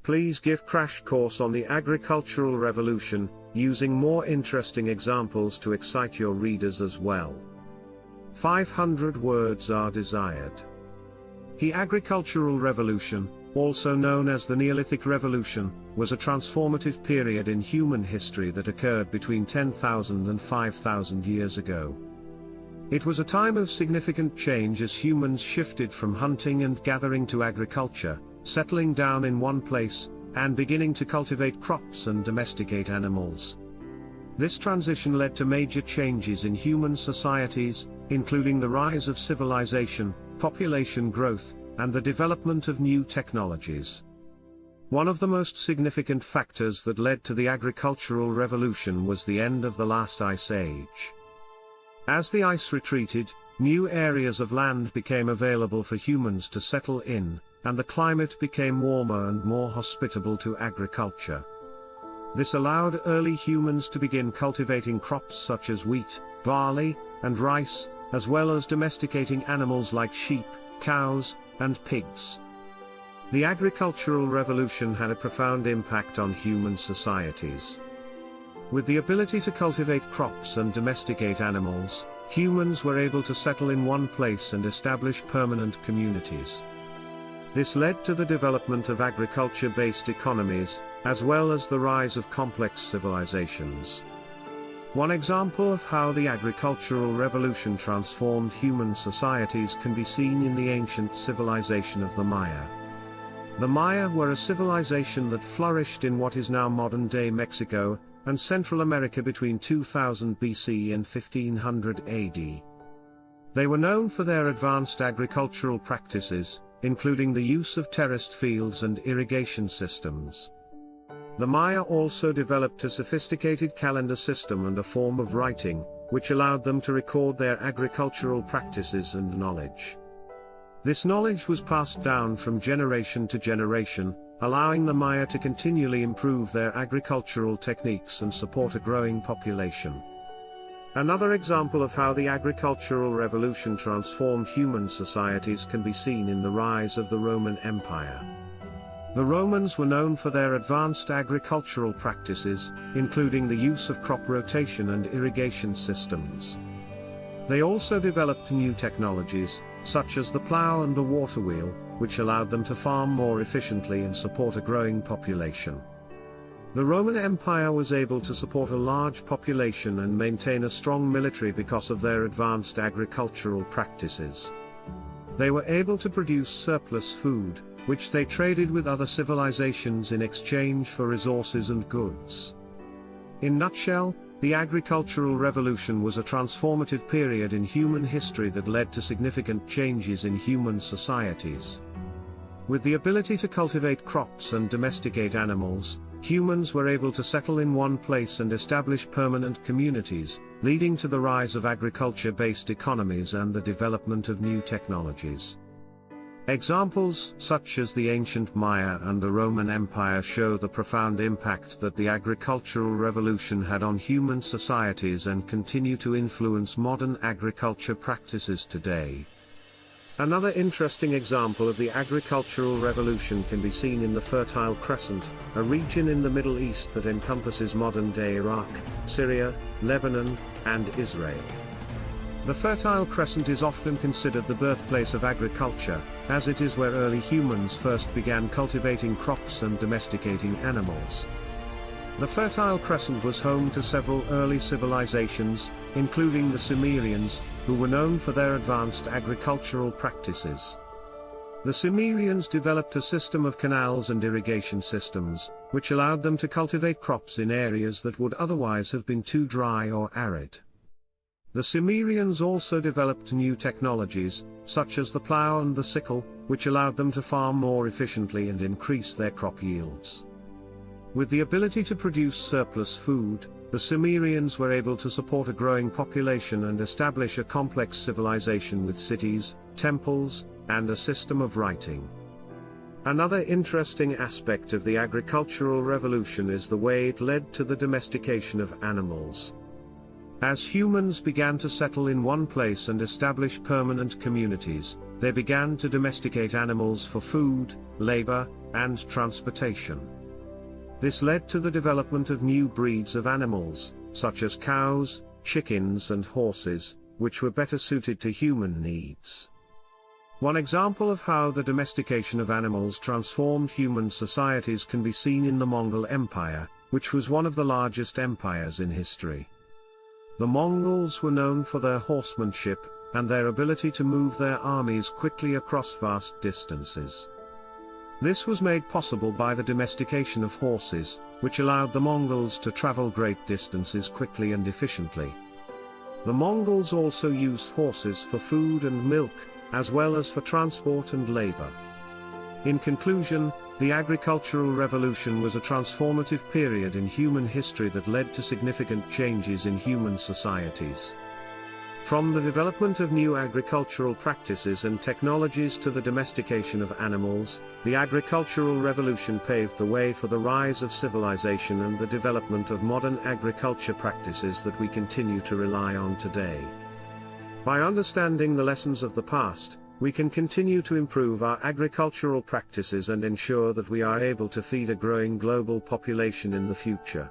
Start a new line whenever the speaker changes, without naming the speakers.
Please give crash course on the agricultural revolution, using more interesting examples to excite your readers as well. 500 words are desired. The agricultural revolution, also known as the Neolithic Revolution, was a transformative period in human history that occurred between 10,000 and 5,000 years ago. It was a time of significant change as humans shifted from hunting and gathering to agriculture, settling down in one place, and beginning to cultivate crops and domesticate animals. This transition led to major changes in human societies, including the rise of civilization, population growth, and the development of new technologies. One of the most significant factors that led to the agricultural revolution was the end of the last ice age. As the ice retreated, new areas of land became available for humans to settle in, and the climate became warmer and more hospitable to agriculture. This allowed early humans to begin cultivating crops such as wheat, barley, and rice, as well as domesticating animals like sheep, cows, and pigs. The agricultural revolution had a profound impact on human societies. With the ability to cultivate crops and domesticate animals, humans were able to settle in one place and establish permanent communities. This led to the development of agriculture-based economies, as well as the rise of complex civilizations. One example of how the agricultural revolution transformed human societies can be seen in the ancient civilization of the Maya. The Maya were a civilization that flourished in what is now modern-day Mexico and Central America between 2000 BC and 1500 AD. They were known for their advanced agricultural practices, including the use of terraced fields and irrigation systems. The Maya also developed a sophisticated calendar system and a form of writing, which allowed them to record their agricultural practices and knowledge. This knowledge was passed down from generation to generation, allowing the Maya to continually improve their agricultural techniques and support a growing population. Another example of how the agricultural revolution transformed human societies can be seen in the rise of the Roman Empire. The Romans were known for their advanced agricultural practices, including the use of crop rotation and irrigation systems. They also developed new technologies, such as the plow and the water wheel, which allowed them to farm more efficiently and support a growing population. The Roman Empire was able to support a large population and maintain a strong military because of their advanced agricultural practices. They were able to produce surplus food, which they traded with other civilizations in exchange for resources and goods. In a nutshell, the agricultural revolution was a transformative period in human history that led to significant changes in human societies. With the ability to cultivate crops and domesticate animals, humans were able to settle in one place and establish permanent communities, leading to the rise of agriculture-based economies and the development of new technologies. Examples such as the ancient Maya and the Roman Empire show the profound impact that the agricultural revolution had on human societies and continue to influence modern agriculture practices today. Another interesting example of the agricultural revolution can be seen in the Fertile Crescent, a region in the Middle East that encompasses modern-day Iraq, Syria, Lebanon, and Israel. The Fertile Crescent is often considered the birthplace of agriculture, as it is where early humans first began cultivating crops and domesticating animals. The Fertile Crescent was home to several early civilizations, including the Sumerians, who were known for their advanced agricultural practices. The Sumerians developed a system of canals and irrigation systems, which allowed them to cultivate crops in areas that would otherwise have been too dry or arid. The Sumerians also developed new technologies, such as the plow and the sickle, which allowed them to farm more efficiently and increase their crop yields. With the ability to produce surplus food, the Sumerians were able to support a growing population and establish a complex civilization with cities, temples, and a system of writing. Another interesting aspect of the agricultural revolution is the way it led to the domestication of animals. As humans began to settle in one place and establish permanent communities, they began to domesticate animals for food, labor, and transportation. This led to the development of new breeds of animals, such as cows, chickens, and horses, which were better suited to human needs. One example of how the domestication of animals transformed human societies can be seen in the Mongol Empire, which was one of the largest empires in history. The Mongols were known for their horsemanship, and their ability to move their armies quickly across vast distances. This was made possible by the domestication of horses, which allowed the Mongols to travel great distances quickly and efficiently. The Mongols also used horses for food and milk, as well as for transport and labor. In conclusion, the agricultural revolution was a transformative period in human history that led to significant changes in human societies. From the development of new agricultural practices and technologies to the domestication of animals, the agricultural revolution paved the way for the rise of civilization and the development of modern agriculture practices that we continue to rely on today. By understanding the lessons of the past, we can continue to improve our agricultural practices and ensure that we are able to feed a growing global population in the future.